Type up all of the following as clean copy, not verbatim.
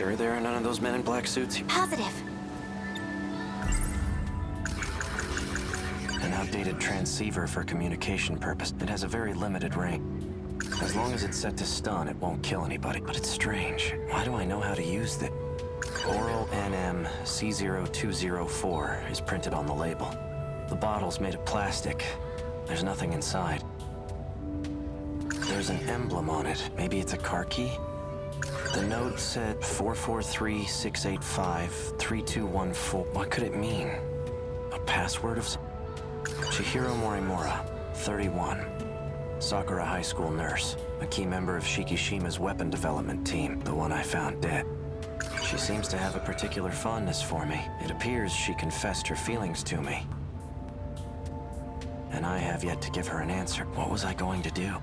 sure there are none of those men in black suits here? Positive. An outdated transceiver for communication purpose. It has a very limited range. As long as it's set to stun, it won't kill anybody. But it's strange. Why do I know how to use this? Oral NM C0204 is printed on the label. The bottle's made of plastic. There's nothing inside. There's an emblem on it. Maybe it's a car key? The note said 443-685-3214. What could it mean? A password of some... Chihiro Morimura, 31. Sakura High School nurse. A key member of Shikishima's weapon development team, the one I found dead. She seems to have a particular fondness for me. It appears she confessed her feelings to me. And I have yet to give her an answer. What was I going to do?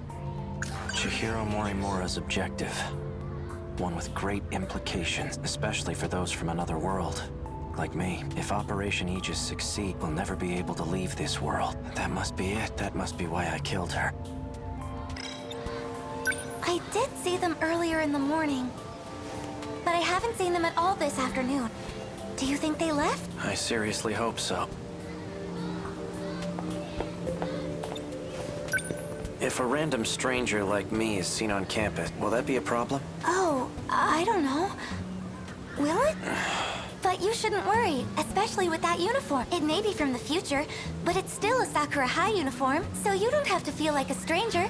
Chihiro Morimura's objective. One with great implications, especially for those from another world. Like me. If Operation Aegis succeeds, we'll never be able to leave this world. That must be it. That must be why I killed her. I did see them earlier in the morning, but I haven't seen them at all this afternoon. Do you think they left? I seriously hope so. If a random stranger like me is seen on campus, will that be a problem? Oh, I don't know. Will it? But you shouldn't worry, especially with that uniform. It may be from the future, but it's still a Sakura High uniform, so you don't have to feel like a stranger.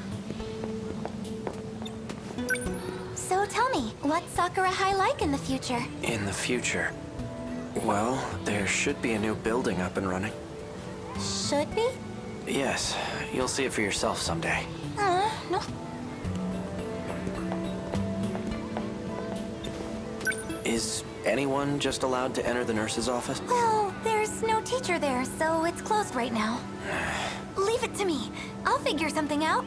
So tell me, what's Sakura High like in the future? In the future? Well, there should be a new building up and running. Should be? Yes, you'll see it for yourself someday. No. Is anyone just allowed to enter the nurse's office? Well, there's no teacher there, so it's closed right now. Leave it to me. I'll figure something out.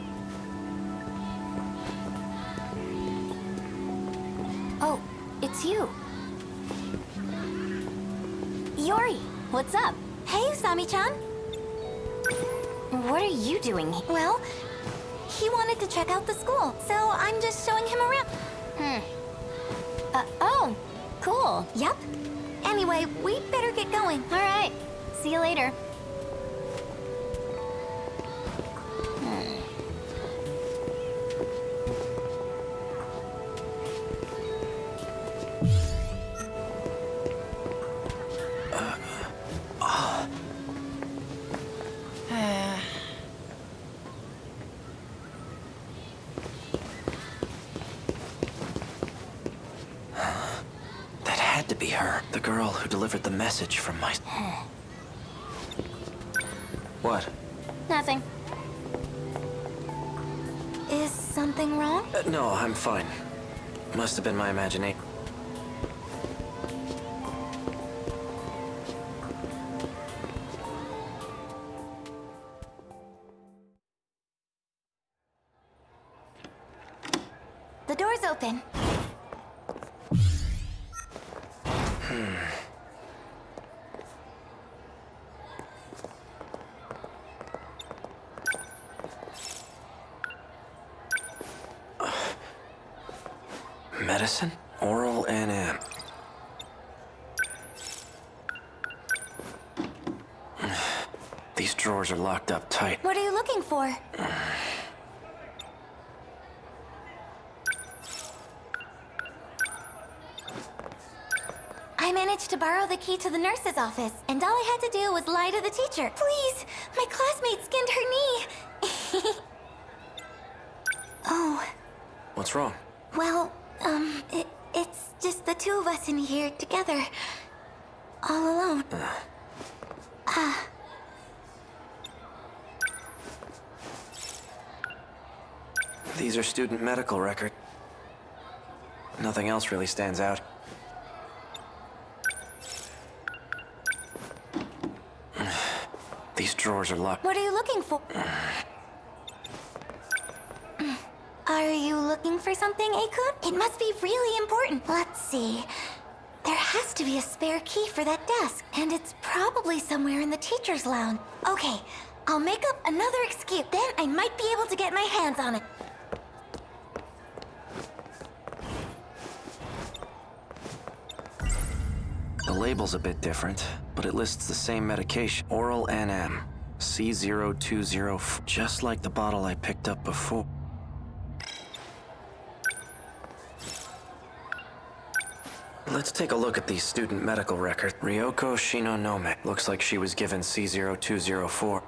Oh, it's you. Yori, what's up? Hey, Usami-chan. What are you doing? Well, he wanted to check out the school, so I'm just showing him around. Oh, cool. Yep. Anyway, we better get going. All right. See you later. To be her, the girl who delivered the message from my... What? Nothing. Is something wrong? No, I'm fine. Must have been my imagination. The door's open. Medicine? Oral NM. These drawers are locked up tight. What are you looking for? I managed to borrow the key to the nurse's office, and all I had to do was lie to the teacher. Please! My classmate skinned her knee! Oh. What's wrong? Well, it's just the two of us in here together. All alone. These are student medical records. Nothing else really stands out. These drawers are locked. What are you looking for? Are you looking for something, Akun? It must be really important. Let's see. There has to be a spare key for that desk, and it's probably somewhere in the teacher's lounge. Okay, I'll make up another excuse. Then I might be able to get my hands on it. label's a bit different, but it lists the same medication. Oral NM. C020, just like the bottle I picked up before. Let's take a look at the student medical record. Ryoko Shinonome. Looks like she was given C0204.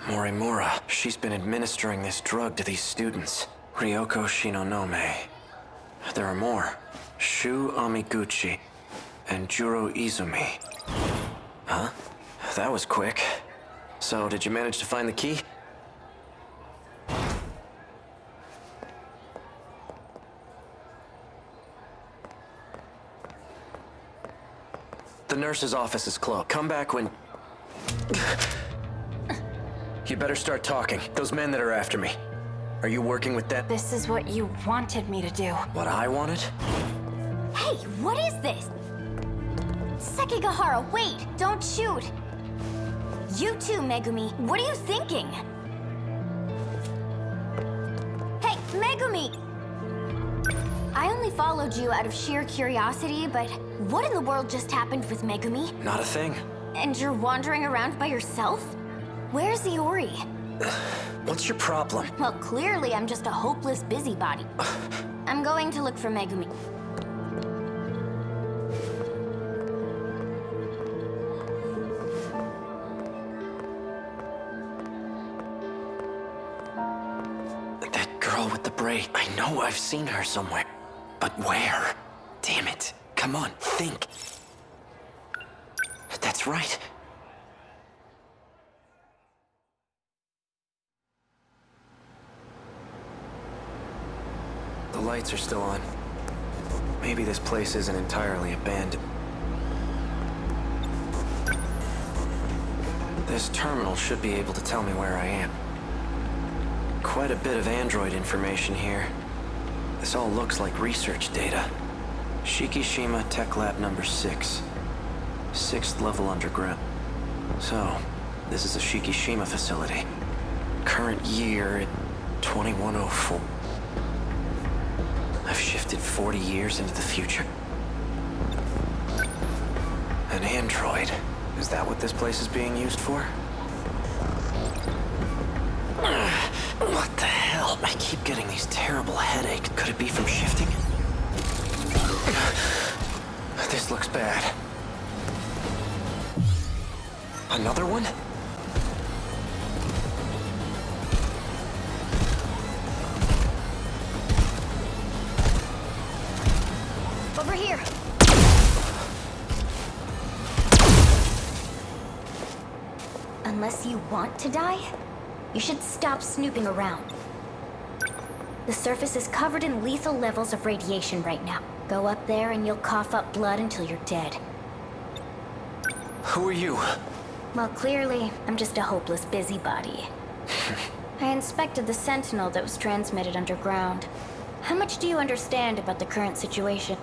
Morimura. She's been administering this drug to these students. Ryoko Shinonome. There are more. Shu Amiguchi and Juro Izumi. Huh? That was quick. So, did you manage to find the key? The nurse's office is closed. Come back when... You better start talking. Those men that are after me. Are you working with that? This is what you wanted me to do. What I wanted? Hey, what is this? Sekigahara, wait! Don't shoot! You too, Megumi. What are you thinking? Hey, Megumi! I only followed you out of sheer curiosity, but what in the world just happened with Megumi? Not a thing. And you're wandering around by yourself? Where's Iori? What's your problem? Well, clearly I'm just a hopeless busybody. I'm going to look for Megumi. That girl with the braid. I know I've seen her somewhere. But where? Damn it. Come on, think. That's right. The lights are still on. Maybe this place isn't entirely abandoned. This terminal should be able to tell me where I am. Quite a bit of android information here. This all looks like research data. Shikishima Tech Lab number 6. 6th level underground. So, this is a Shikishima facility. Current year, 2104. I've shifted 40 years into the future. An android. Is that what this place is being used for? What the hell? I keep getting these terrible headaches. Could it be from shifting? This looks bad. Another one? Over here. Unless you want to die, you should stop snooping around. The surface is covered in lethal levels of radiation right now. Go up there and you'll cough up blood until you're dead. Who are you? Well, clearly, I'm just a hopeless busybody. I inspected the Sentinel that was transmitted underground. How much do you understand about the current situation?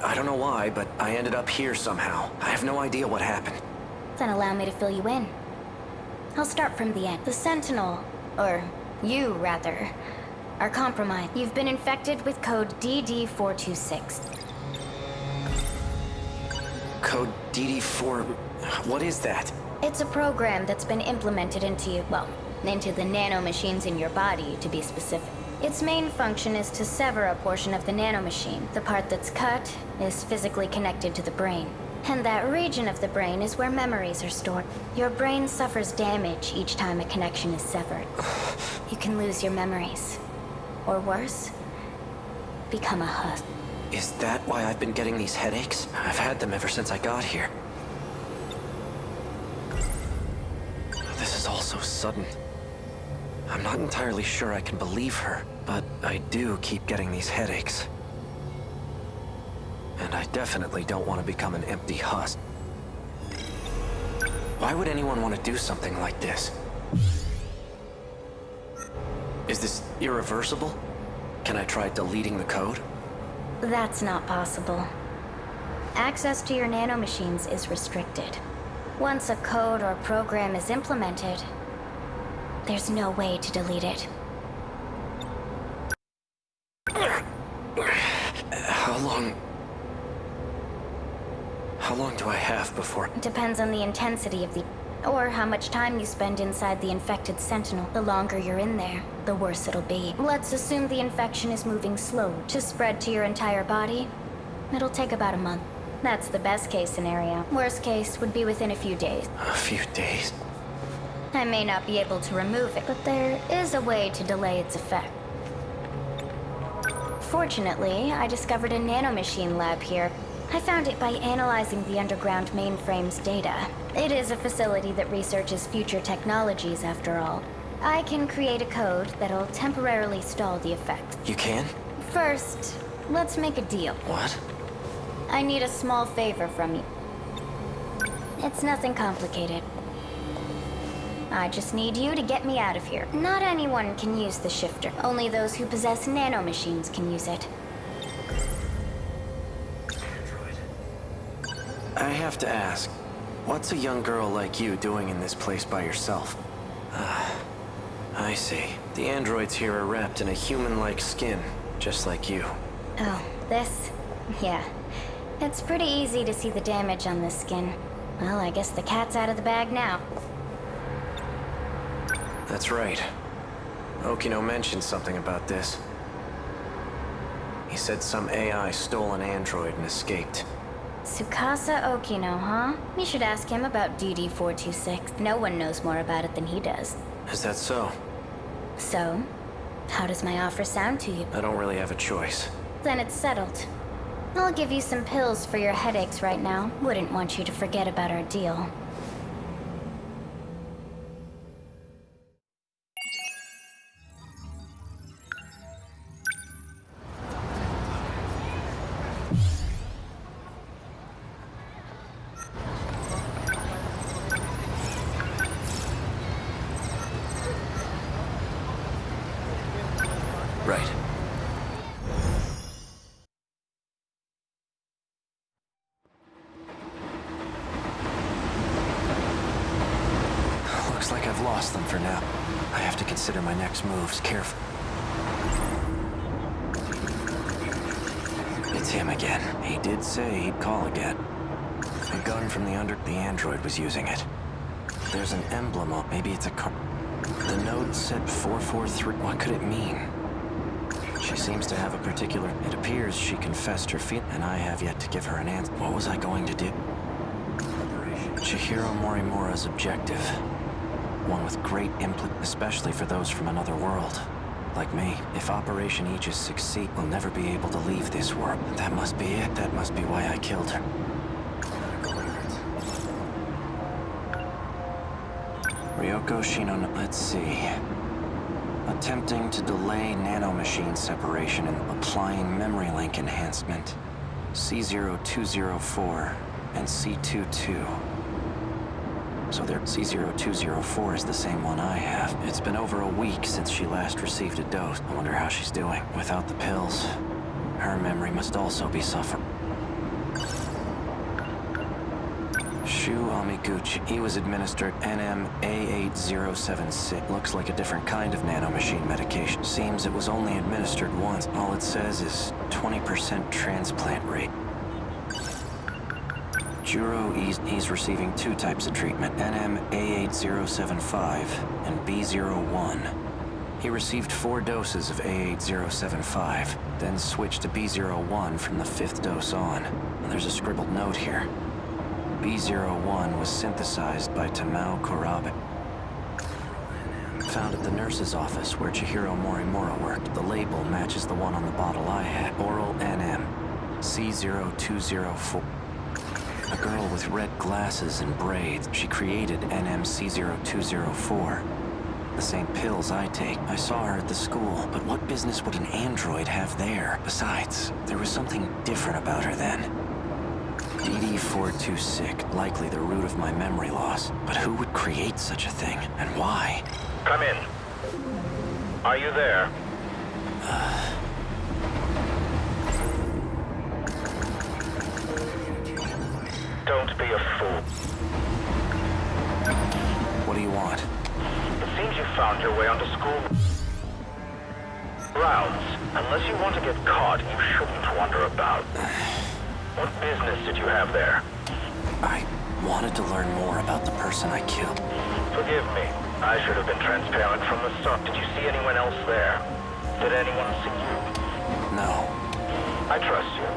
I don't know why, but I ended up here somehow. I have no idea what happened. Then allow me to fill you in. I'll start from the end. The Sentinel, or you rather, are compromised. You've been infected with code DD426. Code DD4... What is that? It's a program that's been implemented into you, well, into the nanomachines in your body, to be specific. Its main function is to sever a portion of the nanomachine. The part that's cut is physically connected to the brain. And that region of the brain is where memories are stored. Your brain suffers damage each time a connection is severed. You can lose your memories. Or worse, become a husk. Is that why I've been getting these headaches? I've had them ever since I got here. This is all so sudden. I'm not entirely sure I can believe her, but I do keep getting these headaches. And I definitely don't want to become an empty husk. Why would anyone want to do something like this? Is this irreversible? Can I try deleting the code? That's not possible. Access to your nanomachines is restricted. Once a code or program is implemented, there's no way to delete it. How long do I have before... Depends on the intensity of the... or how much time you spend inside the infected Sentinel. The longer you're in there, the worse it'll be. Let's assume the infection is moving slow to spread to your entire body. It'll take about a month. That's the best case scenario. Worst case would be within a few days. A few days? I may not be able to remove it, but there is a way to delay its effect. Fortunately, I discovered a nanomachine lab here. I found it by analyzing the underground mainframe's data. It is a facility that researches future technologies, after all. I can create a code that'll temporarily stall the effect. You can? First, let's make a deal. What? I need a small favor from you. It's nothing complicated. I just need you to get me out of here. Not anyone can use the shifter. Only those who possess nanomachines can use it. I have to ask, what's a young girl like you doing in this place by yourself? I see. The androids here are wrapped in a human-like skin, just like you. Oh, this? Yeah. It's pretty easy to see the damage on this skin. Well, I guess the cat's out of the bag now. That's right. Okino mentioned something about this. He said some AI stole an android and escaped. Tsukasa Okino, huh? You should ask him about DD-426. No one knows more about it than he does. Is that so? So, how does my offer sound to you? I don't really have a choice. Then it's settled. I'll give you some pills for your headaches right now. Wouldn't want you to forget about our deal. Right. Looks like I've lost them for now. I have to consider my next moves carefully. It's him again. He did say he'd call again. A gun from the android was using it. There's an emblem on... Maybe it's a car... The note said 443. What could it mean? She seems to have a particular... It appears she confessed her feet, and I have yet to give her an answer. What was I going to do? Chihiro Morimura's objective. One with great especially for those from another world. Like me. If Operation Aegis succeeds, we'll never be able to leave this world. That must be it. That must be why I killed her. Ryoko Shino... Let's see... Attempting to delay nanomachine separation and applying memory link enhancement. C0204 and C22. So their C0204 is the same one I have. It's been over a week since she last received a dose. I wonder how she's doing. Without the pills, her memory must also be suffering. Shu Amiguchi. He was administered NM-A8076. Looks like a different kind of nanomachine medication. Seems it was only administered once. All it says is 20% transplant rate. Juro, he's receiving two types of treatment, NM-A8075 and B01. He received 4 doses of A8075, then switched to B01 from the 5th dose on. There's a scribbled note here. B01 was synthesized by Tamao Korabe. Found at the nurse's office where Chihiro Morimura worked. The label matches the one on the bottle I had. Oral NM, C0204. A girl with red glasses and braids. She created NM-C0204. The same pills I take. I saw her at the school, but what business would an android have there? Besides, there was something different about her then. DD-426, likely the root of my memory loss. But who would create such a thing, and why? Come in. Are you there? Don't be a fool. What do you want? It seems you found your way onto school. Rounds. Unless you want to get caught, you shouldn't wander about. What business did you have there? I wanted to learn more about the person I killed. Forgive me. I should have been transparent from the start. Did you see anyone else there? Did anyone see you? No. I trust you.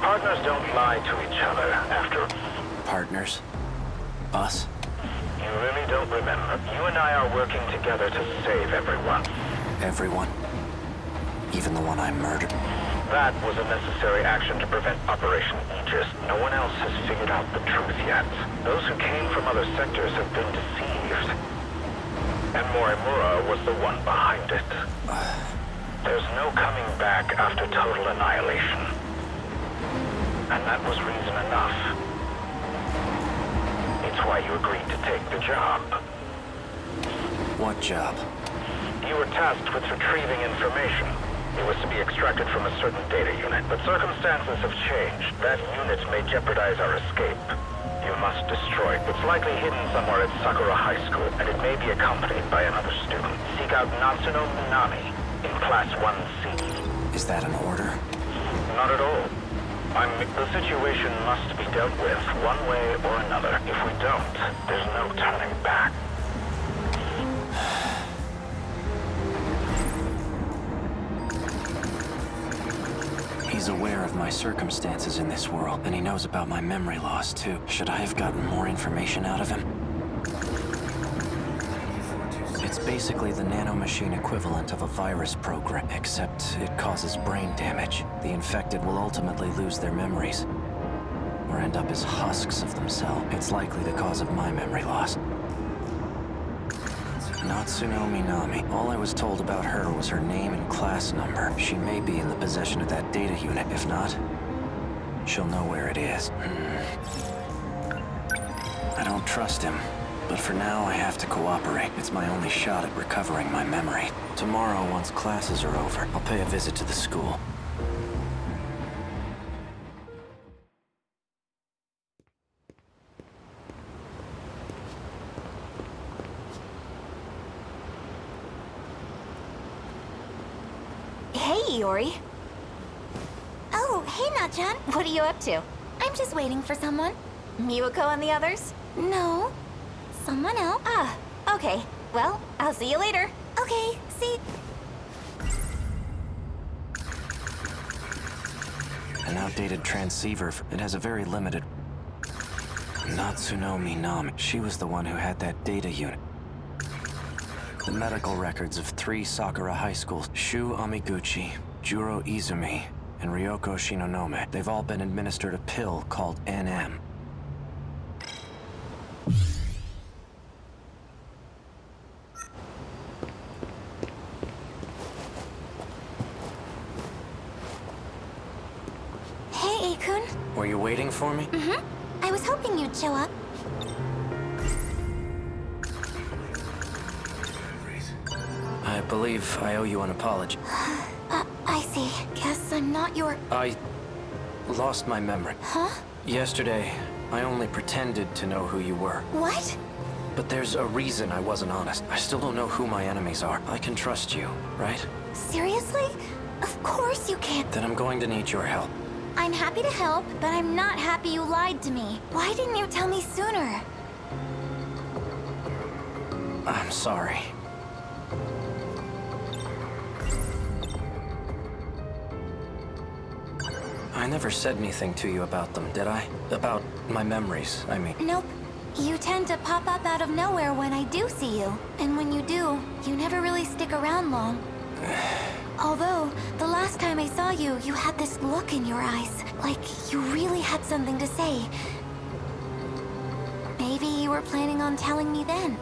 Partners don't lie to each other after... Partners? Us? You really don't remember. You and I are working together to save everyone. Everyone? Even the one I murdered? That was a necessary action to prevent Operation Aegis. No one else has figured out the truth yet. Those who came from other sectors have been deceived. And Morimura was the one behind it. There's no coming back after total annihilation. And that was reason enough. It's why you agreed to take the job. What job? You were tasked with retrieving information. It was to be extracted from a certain data unit, but circumstances have changed. That unit may jeopardize our escape. You must destroy it. It's likely hidden somewhere at Sakura High School, and it may be accompanied by another student. Seek out Natsuno Minami in Class 1C. Is that an order? Not at all. The situation must be dealt with one way or another. If we don't, there's no turning back. He's aware of my circumstances in this world, and he knows about my memory loss, too. Should I have gotten more information out of him? It's basically the nanomachine equivalent of a virus program, except it causes brain damage. The infected will ultimately lose their memories, or end up as husks of themselves. It's likely the cause of my memory loss. Natsuno Minami. All I was told about her was her name and class number. She may be in the possession of that data unit. If not, she'll know where it is. I don't trust him, but for now I have to cooperate. It's my only shot at recovering my memory. Tomorrow, once classes are over, I'll pay a visit to the school. Hey, Iori. Oh, hey, Natchan. What are you up to? I'm just waiting for someone. Miwako and the others? No, someone else. Ah, okay. Well, I'll see you later. Okay, see. An outdated transceiver. It has a very limited... Natsuno Minami. She was the one who had that data unit. The medical records of 3 Sakura high schools, Shu Amiguchi, Juro Izumi, and Ryoko Shinonome. They've all been administered a pill called NM. Hey, Akun. Were you waiting for me? I was hoping you'd show up. I believe I owe you an apology. I see. Guess I'm not your... I lost my memory. Huh? Yesterday, I only pretended to know who you were. What? But there's a reason I wasn't honest. I still don't know who my enemies are. I can trust you, right? Seriously? Of course you can't. Then I'm going to need your help. I'm happy to help, but I'm not happy you lied to me. Why didn't you tell me sooner? I'm sorry. I never said anything to you about them, did I? About my memories, I mean. Nope. You tend to pop up out of nowhere when I do see you. And when you do, you never really stick around long. Although, the last time I saw you, you had this look in your eyes. Like you really had something to say. Maybe you were planning on telling me then.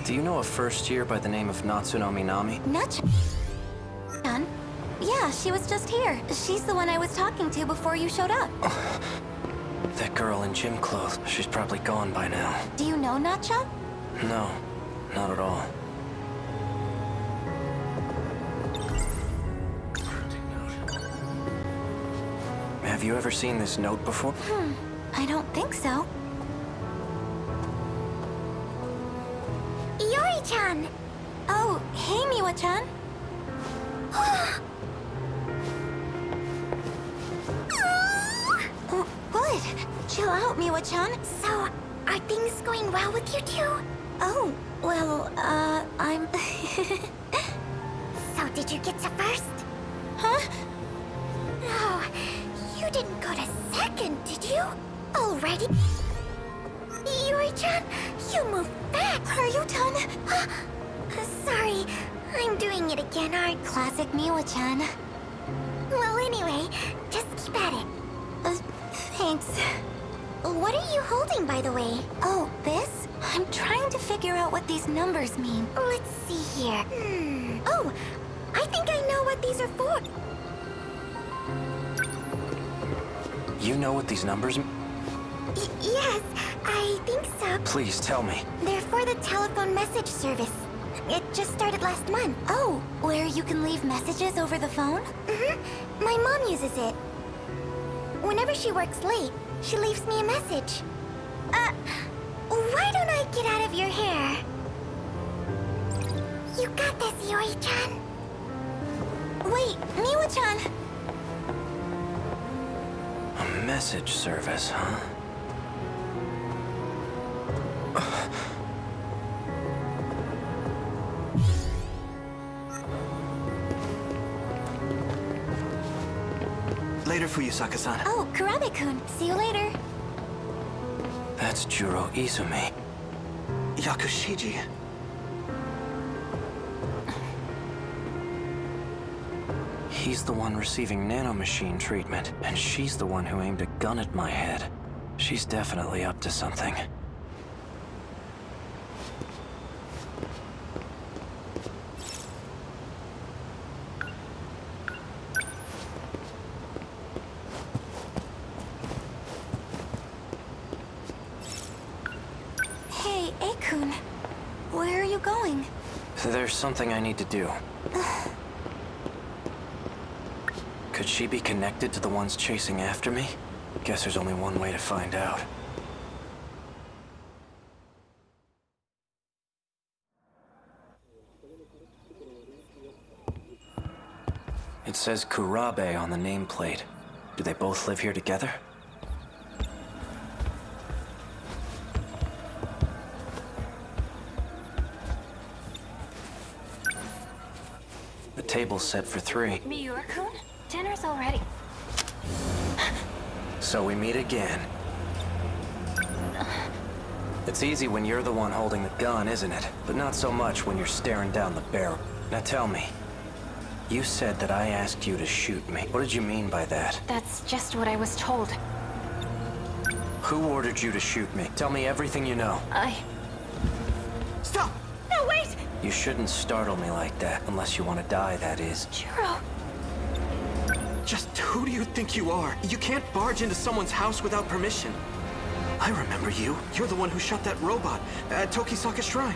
Do you know a first year by the name of Natsuno Minami? Natchan? Yeah, she was just here. She's the one I was talking to before you showed up. That girl in gym clothes. She's probably gone by now. Do you know Natchan? No, not at all. Have you ever seen this note before? I don't think so. Miwa-chan! Oh, hey, Miwa-chan. What? Chill out, Miwa-chan. So, are things going well with you two? Oh, well, I'm... So, did you get to first? Huh? No, you didn't go to second, did you? Already? Yuri-chan, you moved back. Are you done? Sorry, I'm doing it again, aren't Classic Miwa-chan. Well, anyway, just keep at it. Thanks. What are you holding, by the way? Oh, this? I'm trying to figure out what these numbers mean. Let's see here. Oh, I think I know what these are for. You know what these numbers mean? Yes, I think so. Please tell me. They're for the telephone message service. It just started last month. Oh, where you can leave messages over the phone? Mm-hmm. My mom uses it. Whenever she works late, she leaves me a message. Why don't I get out of your hair? You got this, Yuri-chan. Wait, Miwa-chan! A message service, huh? Later, Fuyusaka-san. Oh, Kurabe-kun. See you later. That's Juro Izumi. Yakushiji. He's the one receiving nanomachine treatment, and she's the one who aimed a gun at my head. She's definitely up to something. Hey, Ei-kun. Where are you going? There's something I need to do. Could she be connected to the ones chasing after me? Guess there's only one way to find out. It says Kurabe on the nameplate. Do they both live here together? The table's set for 3. Miura-kun? Dinner's already. So we meet again. It's easy when you're the one holding the gun, isn't it? But not so much when you're staring down the barrel. Now tell me, you said that I asked you to shoot me. What did you mean by that? That's just what I was told. Who ordered you to shoot me? Tell me everything you know. Stop! No, wait! You shouldn't startle me like that, unless you want to die, that is. Juro! Just who do you think you are? You can't barge into someone's house without permission. I remember you. You're the one who shot that robot at Tokisaka Shrine.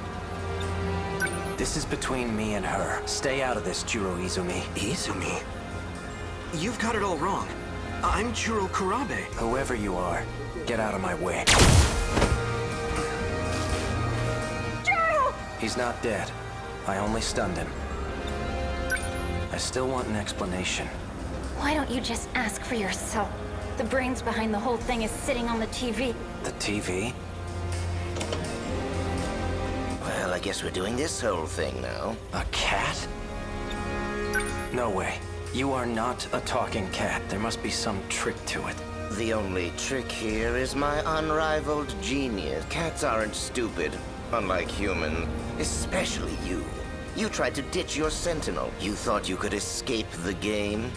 This is between me and her. Stay out of this, Juro Izumi. Izumi? You've got it all wrong. I'm Juro Kurabe. Whoever you are, get out of my way. Juro! He's not dead. I only stunned him. I still want an explanation. Why don't you just ask for yourself? The brains behind the whole thing is sitting on the TV. The TV? Well, I guess we're doing this whole thing now. A cat? No way. You are not a talking cat. There must be some trick to it. The only trick here is my unrivaled genius. Cats aren't stupid, unlike humans. Especially you. You tried to ditch your Sentinel. You thought you could escape the game?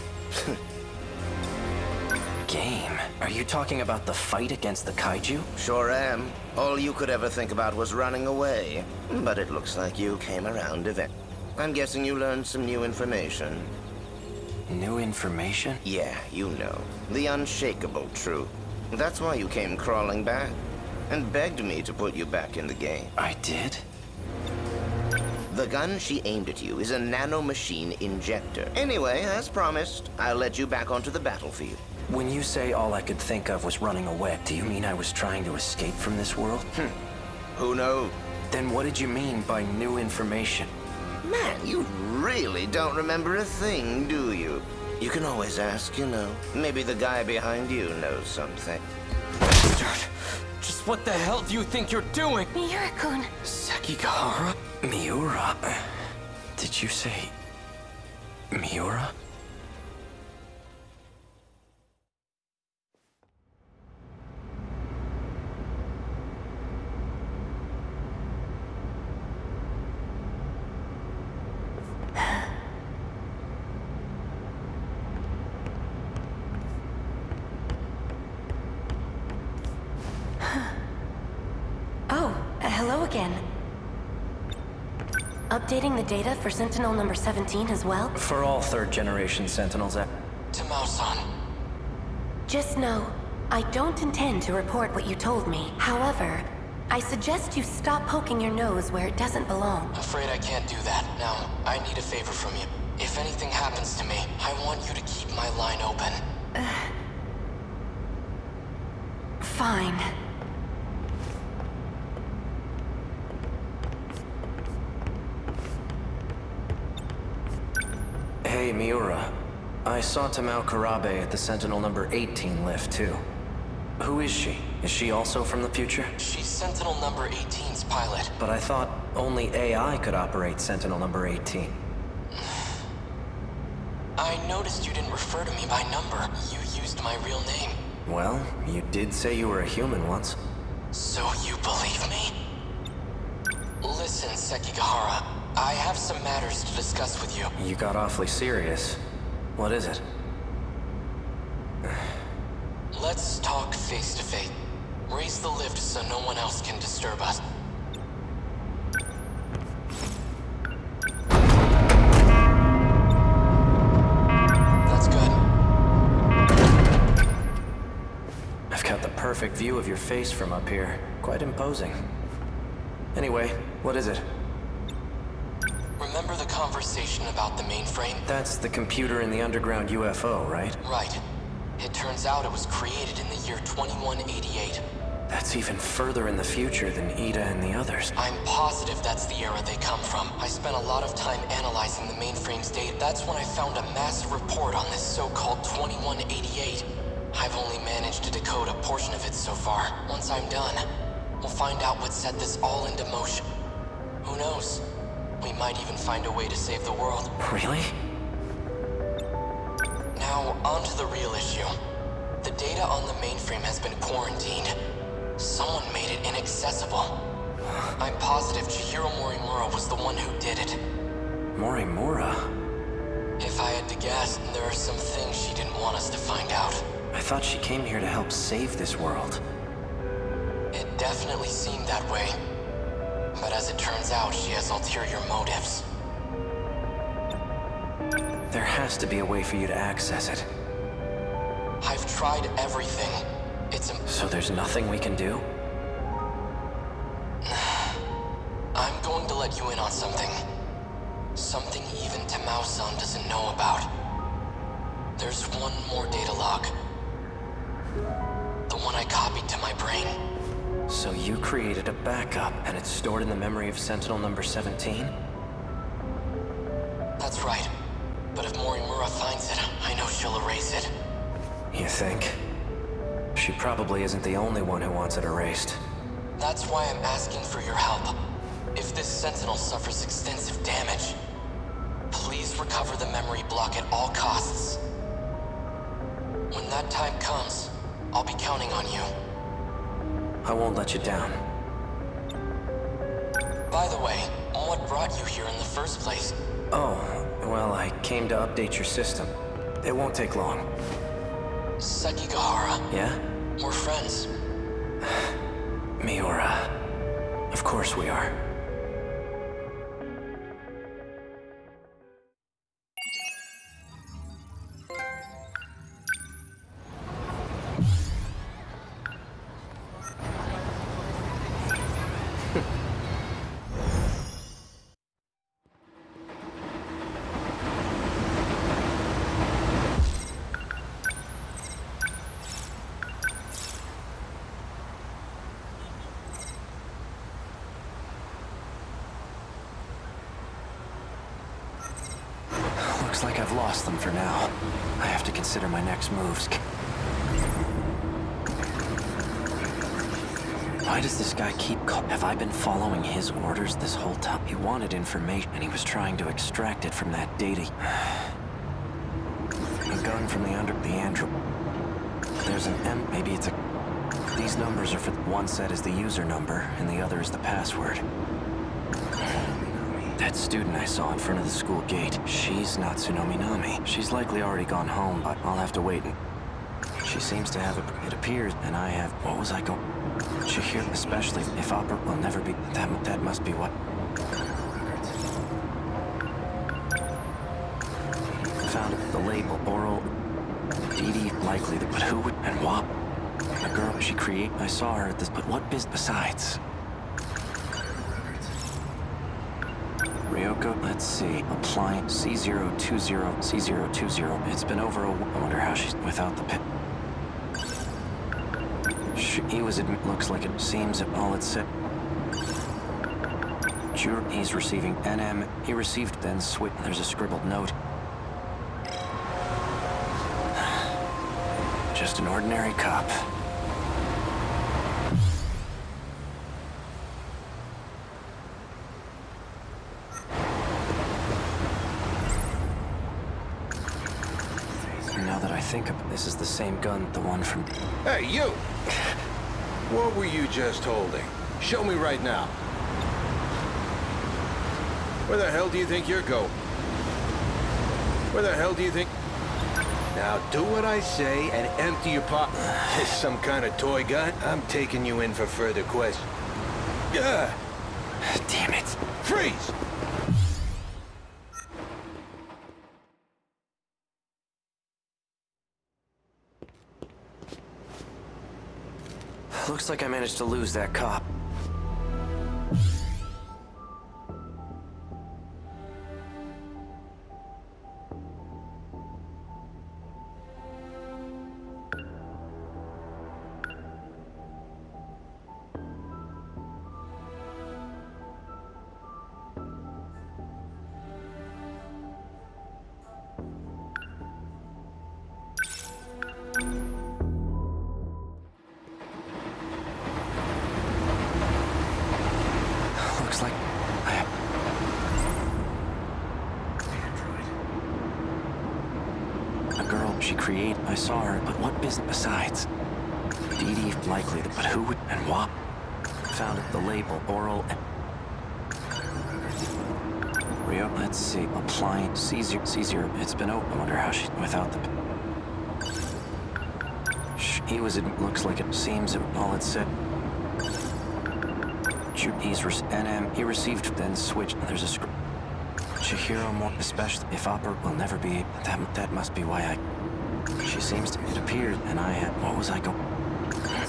Game? Are you talking about the fight against the kaiju? Sure am. All you could ever think about was running away. But it looks like you came around eventually. I'm guessing you learned some new information. New information? Yeah, you know. The unshakable truth. That's why you came crawling back. And begged me to put you back in the game. I did? The gun she aimed at you is a nanomachine injector. Anyway, as promised, I'll let you back onto the battlefield. When you say all I could think of was running away, do you mean I was trying to escape from this world? Who knows? Then what did you mean by new information? Man, you really don't remember a thing, do you? You can always ask, you know. Maybe the guy behind you knows something. Bastard! Just what the hell do you think you're doing? Miura-kun. Sekigahara? Miura? Did you say... Miura? Oh, hello again. Updating the data for Sentinel number 17 as well? For all third-generation Sentinels, Tamao-san. Just know, I don't intend to report what you told me. However, I suggest you stop poking your nose where it doesn't belong. Afraid I can't do that. Now, I need a favor from you. If anything happens to me, I want you to keep my line open. Fine. Hey, Miura. I saw Tamao Karabe at the Sentinel number 18 lift, too. Who is she? Is she also from the future? She's Sentinel number 18's pilot. But I thought only AI could operate Sentinel number 18. I noticed you didn't refer to me by number. You used my real name. Well, you did say you were a human once. So you believe me? Listen, Sekigahara. I have some matters to discuss with you. You got awfully serious. What is it? Let's talk face to face. Raise the lift so no one else can disturb us. That's good. I've got the perfect view of your face from up here. Quite imposing. Anyway, what is it? Remember the conversation about the mainframe? That's the computer in the underground UFO, right? Right. It turns out it was created in the year 2188. That's even further in the future than Ida and the others. I'm positive that's the era they come from. I spent a lot of time analyzing the mainframe's data. That's when I found a massive report on this so-called 2188. I've only managed to decode a portion of it so far. Once I'm done, we'll find out what set this all into motion. Who knows? We might even find a way to save the world. Really? Now, on to the real issue. The data on the mainframe has been quarantined. Someone made it inaccessible. I'm positive Chihiro Morimura was the one who did it. Morimura? If I had to guess, there are some things she didn't want us to find out. I thought she came here to help save this world. It definitely seemed that way. But as it turns out, she has ulterior motives. There has to be a way for you to access it. I've tried everything. So there's nothing we can do? I'm going to let you in on something. Something even Tamao-san doesn't know about. There's one more data log. The one I copied to my brain. So you created a backup, and it's stored in the memory of Sentinel number 17? That's right. But if Morimura finds it, I know she'll erase it. You think? She probably isn't the only one who wants it erased. That's why I'm asking for your help. If this Sentinel suffers extensive damage, please recover the memory block at all costs. When that time comes, I'll be counting on you. I won't let you down. By the way, what brought you here in the first place? Oh, well, I came to update your system. It won't take long. Sekigahara. Yeah? We're friends. Miura. Of course we are. Looks like I've lost them for now. I have to consider my next moves. Why does this guy keep Have I been following his orders this whole time? He wanted information, and he was trying to extract it from that data. A gun from the android. There's an M. Maybe it's a... These numbers are for... One set is the user number, and the other is the password. That student I saw in front of the school gate, she's not Tsunami Nami. She's likely already gone home, but I'll have to wait. She seems to have it appears, and I have... What was I going... Shahir, especially if Opera will never be... That must be what... Found the label, oral... DD, likely, but who would... And what? A girl she create... I saw her at this... But what business besides? Ryoko, let's see. Applying C020. It's been over a... I wonder how she's... Without the pit... He was looks like it seems all it said. Sure, he's receiving NM. He received then switch. There's a scribbled note. Just an ordinary cop. Now that I think of it, this is the same gun, the one from... Hey, you! What were you just holding? Show me right now. Where the hell do you think you're going? Where the hell do you think... Now do what I say and empty your pocket. This some kind of toy gun? I'm taking you in for further questions. Yeah. Damn it. Freeze! Looks like I managed to lose that cop. Looks like I have... A girl she create. I saw her, but what business besides? DD, likely, but who would... And what? Found the label, oral... Rio, let's see. Applying C0. It's been open. I wonder how she... Without the... He was... It looks like it seems all it said. He's NM. He received, then switched. There's a script. Chihiro more, especially if Opera will never be. That must be why I. She seems to. It appeared, and I had. What was I going?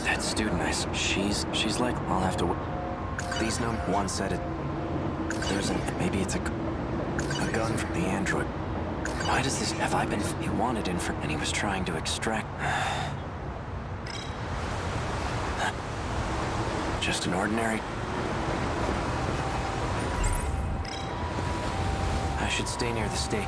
That student I saw. She's like. I'll have to wait. These no. One said it. There's a. Maybe it's a gun from the android. Why does this? Have I been? He wanted info, and he was trying to extract. Just an ordinary. I should stay near the state.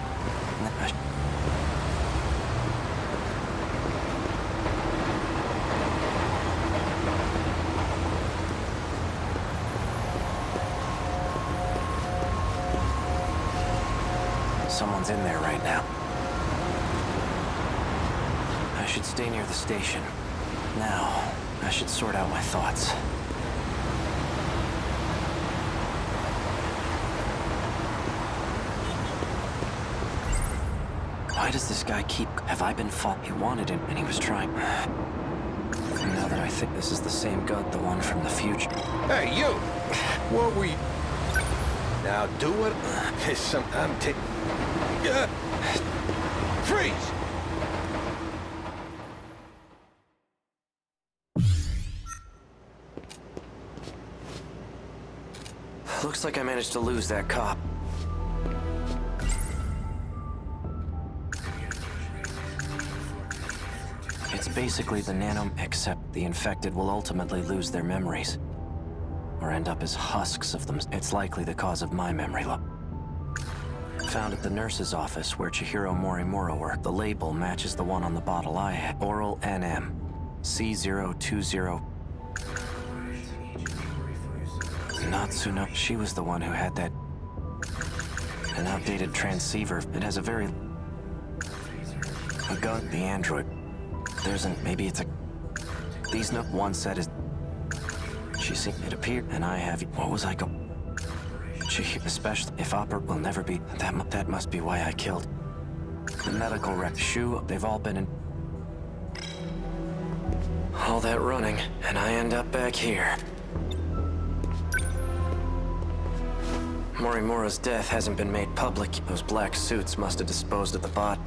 Someone's in there right now. I should stay near the station. Now, I should sort out my thoughts. Why does this guy keep... Have I been fought? He wanted him, and he was trying... Now that I think this is the same gun, the one from the future. Hey, you! What were you... Now do what... There's some... I'm taking... Freeze! Looks like I managed to lose that cop. It's basically the nano, except the infected will ultimately lose their memories. Or end up as husks of them. It's likely the cause of my memory loss. found at the nurse's office where Chihiro Morimura worked. The label matches the one on the bottle I had. Oral NM. C020. Natsuno. She was the one who had that... an outdated transceiver. It has a very... a gun. The android. There's an... maybe it's a... These no... one set is... She see... it appeared, and I have... What was I go... especially if Opera will never be... That must be why I killed. The medical rep. Shu, they've all been in... all that running, and I end up back here. Morimura's death hasn't been made public. Those black suits must have disposed of the bot.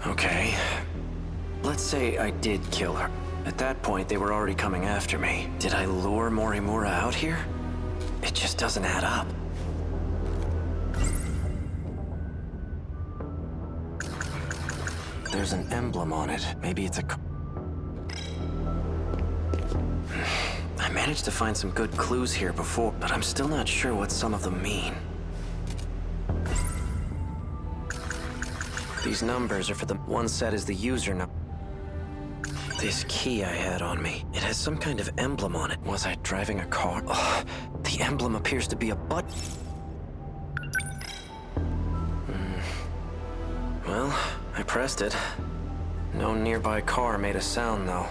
Okay. Let's say I did kill her. At that point, they were already coming after me. Did I lure Morimura out here? It just doesn't add up. There's an emblem on it. Maybe it's a... I managed to find some good clues here before, but I'm still not sure what some of them mean. These numbers are for the... one set is the user number. This key I had on me, it has some kind of emblem on it. Was I driving a car? Oh, the emblem appears to be a button. Well, I pressed it. No nearby car made a sound, though.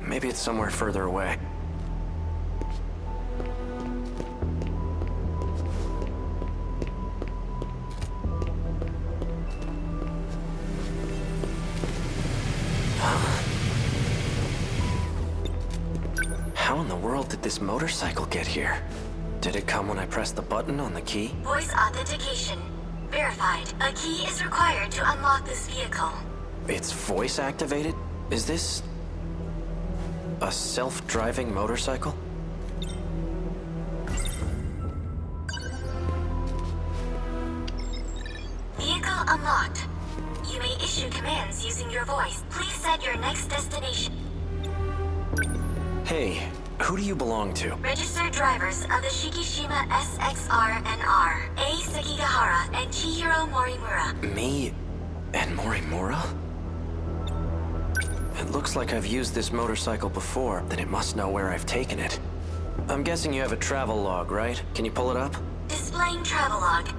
Maybe it's somewhere further away. How in the world did this motorcycle get here? Did it come when I pressed the button on the key? Voice authentication. Verified. A key is required to unlock this vehicle. It's voice activated? Is this... a self-driving motorcycle? Vehicle unlocked. You may issue commands using your voice. Please set your next destination. Hey, who do you belong to? Registered drivers of the Shikishima SXR-NR, Ei Sekigahara and Chihiro Morimura. Me and Morimura? It looks like I've used this motorcycle before, then it must know where I've taken it. I'm guessing you have a travel log, right? Can you pull it up? Displaying travelogue.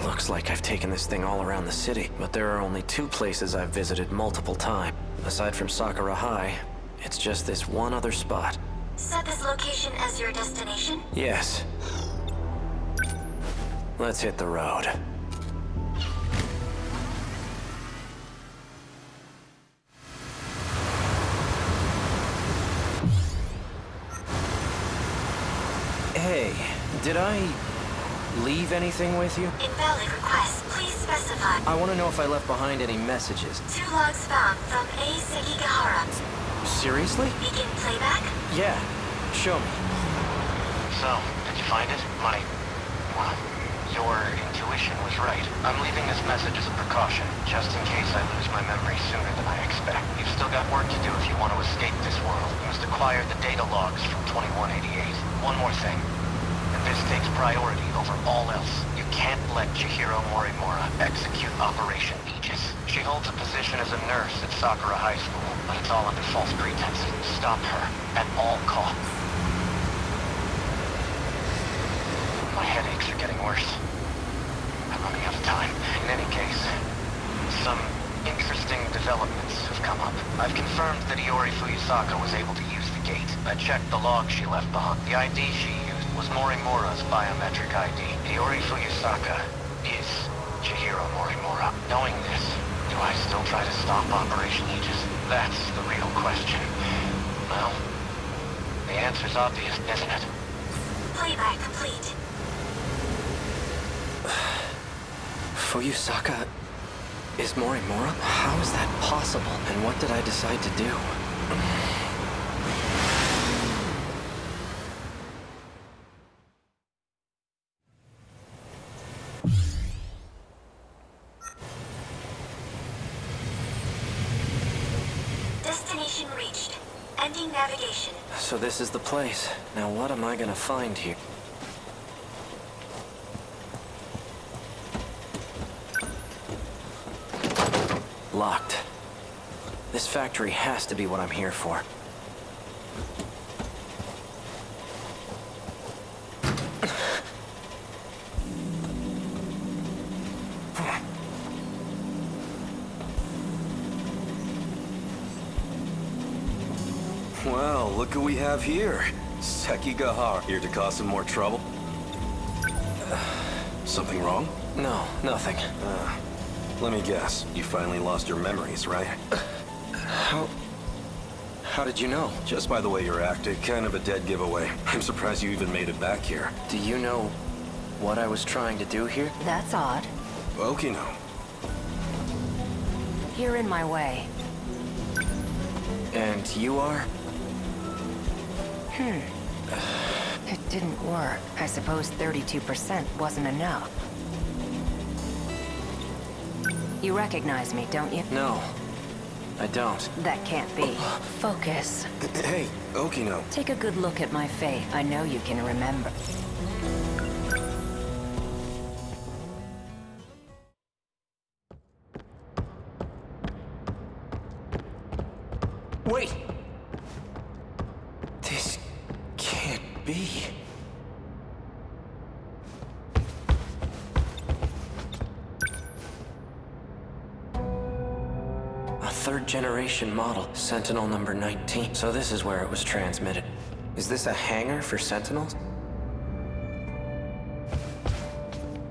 Looks like I've taken this thing all around the city, but there are only 2 places I've visited multiple times. Aside from Sakura High, it's just this one other spot. Set this location as your destination? Yes. Let's hit the road. Hey, did I leave anything with you? Invalid request. Please specify. I want to know if I left behind any messages. 2 logs found from Ei Sekigahara. Seriously? Begin playback? Yeah. Show me. So, did you find it? Well, your intuition was right. I'm leaving this message as a precaution, just in case I lose my memory sooner than I expect. You've still got work to do if you want to escape this world. You must acquire the data logs from 2188. One more thing. And this takes priority over all else. You can't let Chihiro Morimura execute Operation Aegis. She holds a position as a nurse at Sakura High School, but it's all under false pretense. Stop her at all costs. My headaches are getting worse. I'm running out of time. In any case, some interesting developments have come up. I've confirmed that Iori Fuyusaka was able to use the gate. I checked the log she left behind. The ID she used was Morimura's biometric ID. Iori Fuyusaka is Chihiro Morimura. Knowing this, do I still try to stop Operation Aegis? That's the real question. Well, the answer's obvious, isn't it? Playback complete. Fuyusaka is Morimura? How is that possible? And what did I decide to do? Destination reached. Ending navigation. So this is the place. Now what am I gonna find here? Locked. This factory has to be what I'm here for. Well, look who we have here. Sekigahara. Here to cause some more trouble? Something wrong? No, nothing. Let me guess. You finally lost your memories, right? How did you know? Just by the way you're acting, kind of a dead giveaway. I'm surprised you even made it back here. Do you know what I was trying to do here? That's odd. Okino. You're in my way. And you are? It didn't work. I suppose 32% wasn't enough. You recognize me, don't you? No, I don't. That can't be. Focus. Hey, Okino. Take a good look at my face. I know you can remember. Wait! This can't be. A third-generation model, Sentinel number 19. So this is where it was transmitted. Is this a hangar for Sentinels?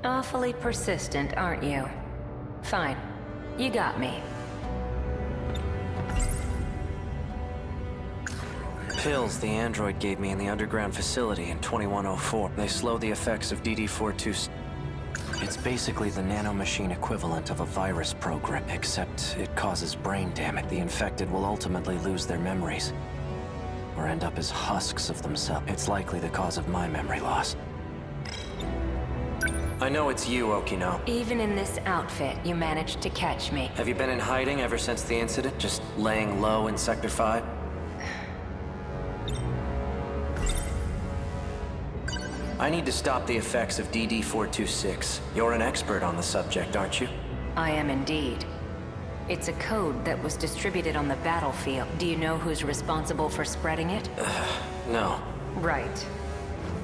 Awfully persistent, aren't you? Fine. You got me. Pills the android gave me in the underground facility in 2104. They slow the effects of DD-42. It's basically the nanomachine equivalent of a virus program, except it causes brain damage. The infected will ultimately lose their memories, or end up as husks of themselves. It's likely the cause of my memory loss. I know it's you, Okino. Even in this outfit, you managed to catch me. Have you been in hiding ever since the incident? Just laying low in Sector 5? I need to stop the effects of DD-426. You're an expert on the subject, aren't you? I am indeed. It's a code that was distributed on the battlefield. Do you know who's responsible for spreading it? No. Right.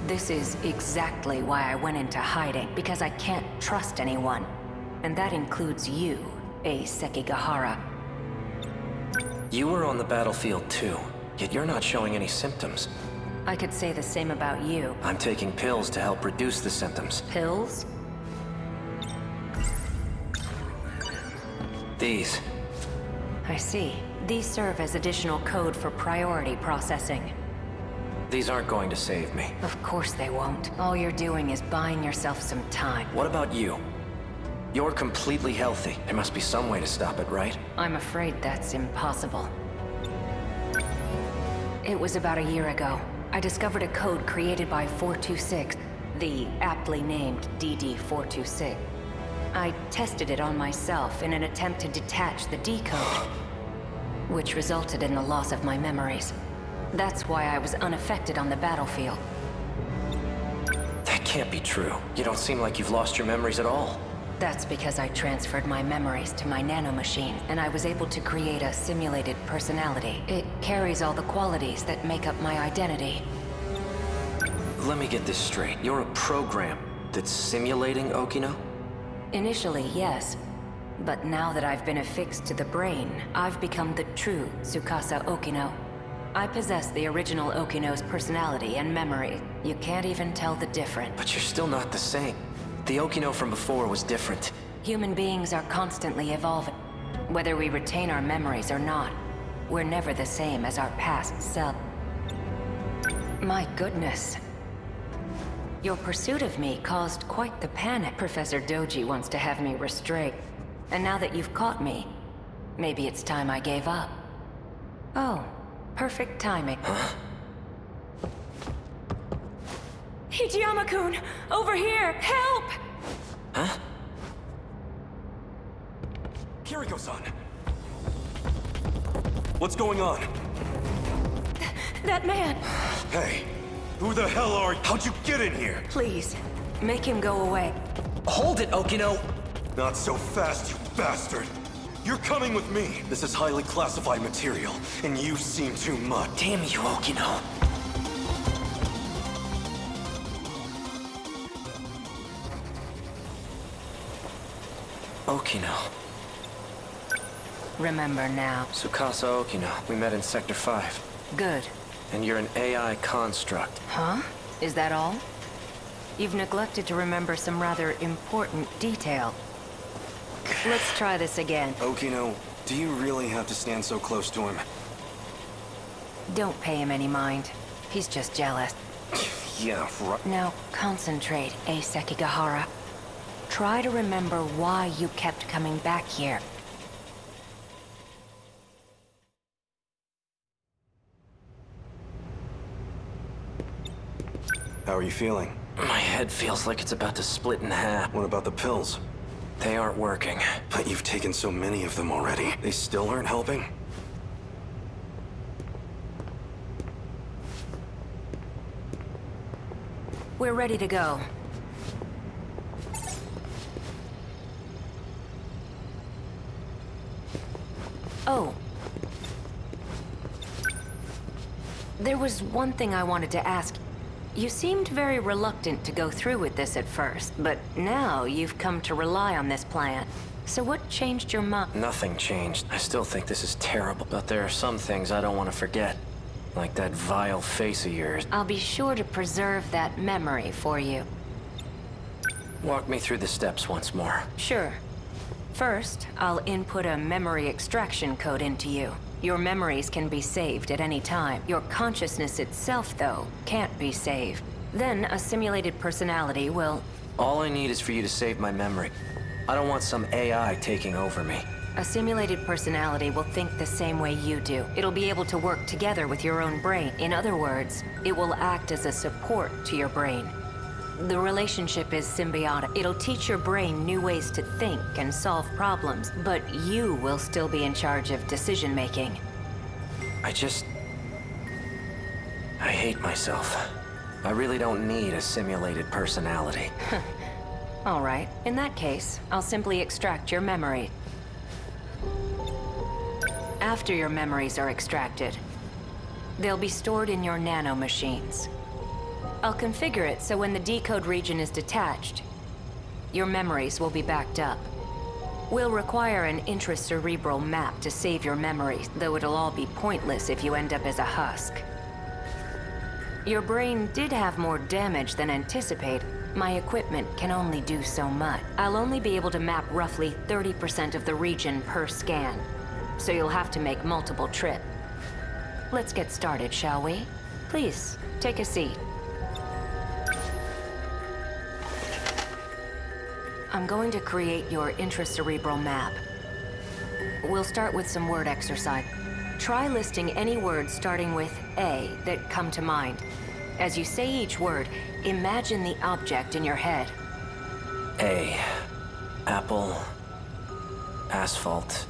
This is exactly why I went into hiding, because I can't trust anyone. And that includes you, Ei Sekigahara. You were on the battlefield too, yet you're not showing any symptoms. I could say the same about you. I'm taking pills to help reduce the symptoms. Pills? These. I see. These serve as additional code for priority processing. These aren't going to save me. Of course they won't. All you're doing is buying yourself some time. What about you? You're completely healthy. There must be some way to stop it, right? I'm afraid that's impossible. It was about a year ago. I discovered a code created by 426, the aptly named DD-426. I tested it on myself in an attempt to detach the decode, which resulted in the loss of my memories. That's why I was unaffected on the battlefield. That can't be true. You don't seem like you've lost your memories at all. That's because I transferred my memories to my nanomachine, and I was able to create a simulated personality. It carries all the qualities that make up my identity. Let me get this straight. You're a program that's simulating Okino? Initially, yes. But now that I've been affixed to the brain, I've become the true Tsukasa Okino. I possess the original Okino's personality and memory. You can't even tell the difference. But you're still not the same. The Okino from before was different. Human beings are constantly evolving. Whether we retain our memories or not, we're never the same as our past self. My goodness. Your pursuit of me caused quite the panic. Professor Doji wants to have me restrained. And now that you've caught me, maybe it's time I gave up. Oh, perfect timing. Huh? Hijiyama-kun! Over here! Help! Huh? Kiriko-san! What's going on? That man! Hey, who the hell are you? How'd you get in here? Please, make him go away. Hold it, Okino! Not so fast, you bastard! You're coming with me! This is highly classified material, and you've seen too much. Damn you, Okino. Okino. Remember now. Tsukasa Okino. We met in Sector 5. Good. And you're an AI construct. Huh? Is that all? You've neglected to remember some rather important detail. Let's try this again. Okino, do you really have to stand so close to him? Don't pay him any mind. He's just jealous. Yeah, right. Now, concentrate, Ei Sekigahara. Try to remember why you kept coming back here. How are you feeling? My head feels like it's about to split in half. What about the pills? They aren't working. But you've taken so many of them already. They still aren't helping? We're ready to go. Oh. There was one thing I wanted to ask. You seemed very reluctant to go through with this at first, but now you've come to rely on this plan. So what changed your mind? Nothing changed. I still think this is terrible, but there are some things I don't want to forget. Like that vile face of yours. I'll be sure to preserve that memory for you. Walk me through the steps once more. Sure. First, I'll input a memory extraction code into you. Your memories can be saved at any time. Your consciousness itself, though, can't be saved. Then a simulated personality will... All I need is for you to save my memory. I don't want some AI taking over me. A simulated personality will think the same way you do. It'll be able to work together with your own brain. In other words, it will act as a support to your brain. The relationship is symbiotic. It'll teach your brain new ways to think and solve problems, but you will still be in charge of decision-making. I hate myself. I really don't need a simulated personality. All right. In that case, I'll simply extract your memory. After your memories are extracted, they'll be stored in your nanomachines. I'll configure it so when the decode region is detached, your memories will be backed up. We'll require an intracerebral map to save your memories, though it'll all be pointless if you end up as a husk. Your brain did have more damage than anticipated. My equipment can only do so much. I'll only be able to map roughly 30% of the region per scan, so you'll have to make multiple trips. Let's get started, shall we? Please, take a seat. I'm going to create your intracerebral map. We'll start with some word exercise. Try listing any words starting with A that come to mind. As you say each word, imagine the object in your head. A. Apple. Asphalt.